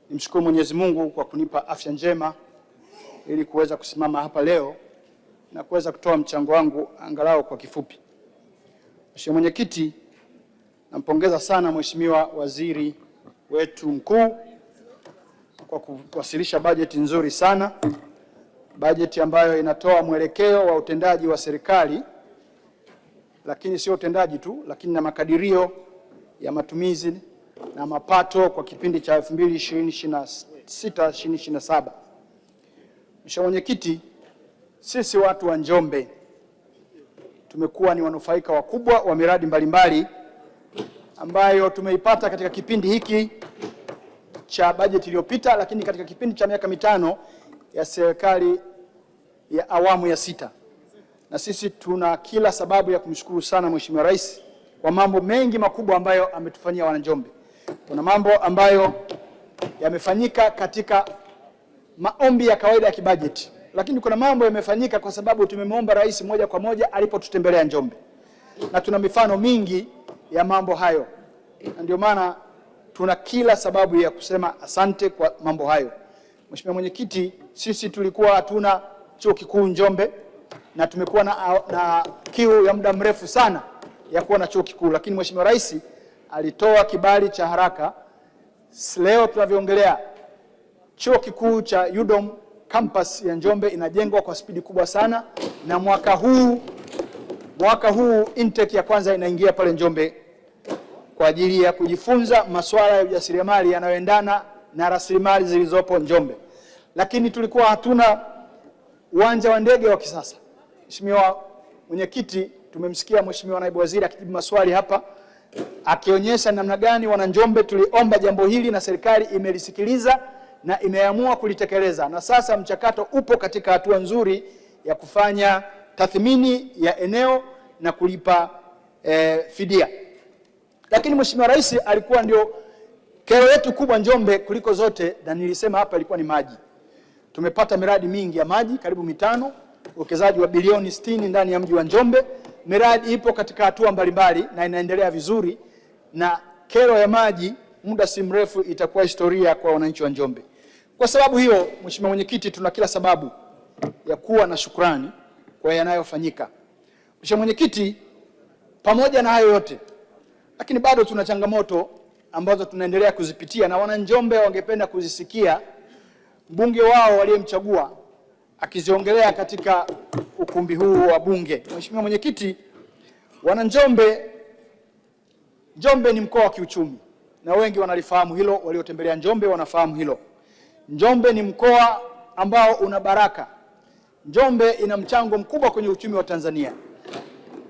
Nimshukuru Mwenyezi Mungu kwa kunipa afya njema ili kuweza kusimama hapa leo na kuweza kutoa mchango wangu angalau kwa kifupi. Mheshimiwa Mwenyekiti, nampongeza sana Mheshimiwa Waziri wetu mkuu kwa kuwasilisha bajeti nzuri sana. Bajeti ambayo inatoa mwelekeo wa utendaji wa serikali, lakini sio utendaji tu, lakini na makadirio ya matumizi na mapato kwa kipindi cha 2026-2027. Mheshimiwa Mwenyekiti, sisi watu wa Njombe tumekuwa ni wanufaika wakubwa wa miradi mbalimbali ambayo tumeipata katika kipindi hiki cha bajeti iliyopita, lakini katika kipindi cha miaka mitano ya serikali ya awamu ya 6. Na sisi tuna kila sababu ya kumshukuru sana Mheshimiwa Rais kwa mambo mengi makubwa ambayo ametufanyia Wananjombe. Kuna mambo ambayo yamefanyika katika maombi ya kawaida ya kibajeti, lakini kuna mambo yamefanyika kwa sababu tumemwomba Rais moja kwa moja alipotutembelea Njombe. Na tuna mifano mingi ya mambo hayo. Na ndio maana tuna kila sababu ya kusema asante kwa mambo hayo. Mheshimiwa Mwenyekiti, sisi tulikuwa hatuna chuo kikuu Njombe na tumekuwa na kiu ya muda mrefu sana ya kuwa na chuo kikuu, lakini Mheshimiwa Rais alitoa kibali cha haraka. Leo tunavyoongelea, chuo kikuu cha UDOM campus ya Njombe inajengwa kwa spidi kubwa sana, na mwaka huu intake ya kwanza inaingia pale Njombe kwa ajili ya kujifunza masuala ya ujasiriamali yanayoendana na rasilimali zilizopo Njombe. Lakini tulikuwa hatuna uwanja wa ndege wa kisasa. Mheshimiwa Mwenyekiti, tumemsikia Mheshimiwa Naibu Waziri akijibu maswali hapa akionyesha namna gani Wananjombe tuliomba jambo hili na serikali imelisikiliza na imeamua kulitekeleza, na sasa mchakato upo katika hatua nzuri ya kufanya tathmini ya eneo na kulipa fidia. Lakini Mheshimiwa Rais alikuwa ndio kero yetu kubwa Njombe kuliko zote, na nilisema hapa ilikuwa ni maji. Tumepata miradi mingi ya maji karibu 5, uwekezaji wa bilioni 60 ndani ya mji wa Njombe. Miradi ipo katika hatua mbalimbali na inaendelea vizuri, na kero ya maji muda si mrefu itakuwa historia kwa wananchi wa Njombe. Kwa sababu hiyo, Mheshimiwa Mwenyekiti, tuna kila sababu ya kuwa na shukrani kwa yanayofanyika. Mheshimiwa Mwenyekiti, pamoja na hayo yote, lakini bado tuna changamoto ambazo tunaendelea kuzipitia na Wananjombe wangependa kuzisikia mbunge wao waliyemchagua akiziongelea katika ukumbi huu wa Bunge. Mheshimiwa Mwenyekiti, Wananjombe, Njombe ni mkoa wa kiuchumi na wengi wanalifahamu hilo, waliotembelea Njombe wanafahamu hilo. Njombe ni mkoa ambao una baraka. Njombe ina mchango mkubwa kwenye uchumi wa Tanzania.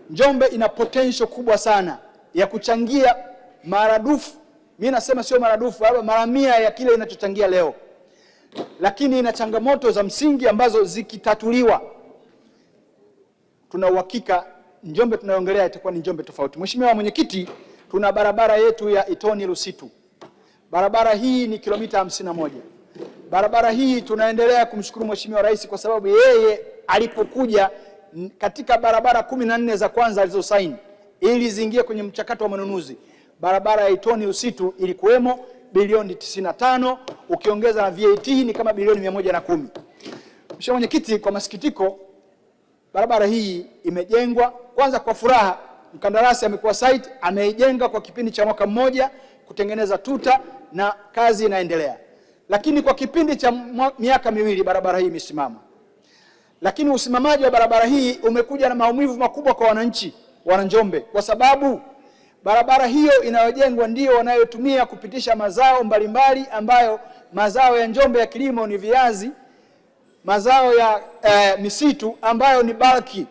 Njombe ina potential kubwa sana ya kuchangia maradufu. Mimi nasema sio maradufu, mara 100 ya kile inachochangia leo. Lakini ina changamoto za msingi ambazo zikitatuliwa, tuna uhakika Njombe tunayoongelea itakuwa ni Njombe tofauti. Mheshimiwa Mwenyekiti, tuna barabara yetu ya Itoni Lusitu. Barabara hii ni kilomita 51. Barabara hii tunaendelea kumshukuru Mheshimiwa Rais kwa sababu yeye alipokuja katika barabara 14 za kwanza alizosaini ili ziingie kwenye mchakato wa manunuzi, barabara ya Itoni Lusitu ilikuwemo bilioni 95, ukiongeza na VAT ni kama bilioni 110. Mheshimiwa Mwenyekiti, kwa masikitiko barabara hii imejengwa kwanza kwa furaha. Mkandarasi amekuwa site, ameijenga kwa kipindi cha mwaka mmoja kutengeneza tuta na kazi inaendelea. Lakini kwa kipindi cha miaka 2 barabara hii imesimama. Lakini usimamaji wa barabara hii umekuja na maumivu makubwa kwa wananchi wa Njombe, kwa sababu barabara hiyo inayojengwa ndio wanayotumia kupitisha mazao mbalimbali ambayo mazao ya Njombe ya kilimo ni viazi, mazao ya misitu ambayo ni bulky,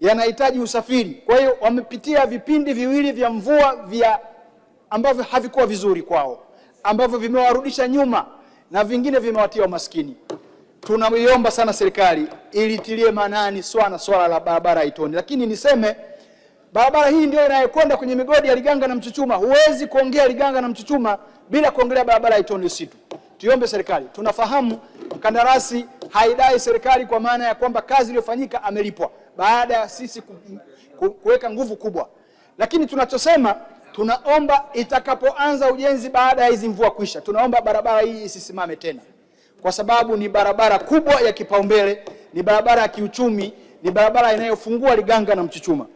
yanahitaji usafiri. Kwa hiyo wamepitia vipindi viwili vya mvua ambavyo havikuwa vizuri kwao, ambavyo vimewarudisha nyuma na vingine vimewatia umaskini. Tunaiomba sana serikali ili tilie maanani swala la barabara Itoni. Lakini niseme barabara hii ndio inayokwenda kwenye migodi ya Liganga na Mchuchuma. Huwezi kuongea Liganga na Mchuchuma bila kuongelea barabara ya Itoni Lusitu. Tuiombe serikali. Tunafahamu mkandarasi haidai serikali kwa maana ya kwamba kazi iliyofanyika amelipwa baada ya sisi kuweka nguvu kubwa. Lakini tunachosema Tunaomba itakapoanza ujenzi baada ya hizi mvua kuisha, tunaomba barabara hii isisimame tena, kwa sababu ni barabara kubwa ya kipaumbele, ni barabara ya kiuchumi, ni barabara inayofungua Liganga na Mchuchuma.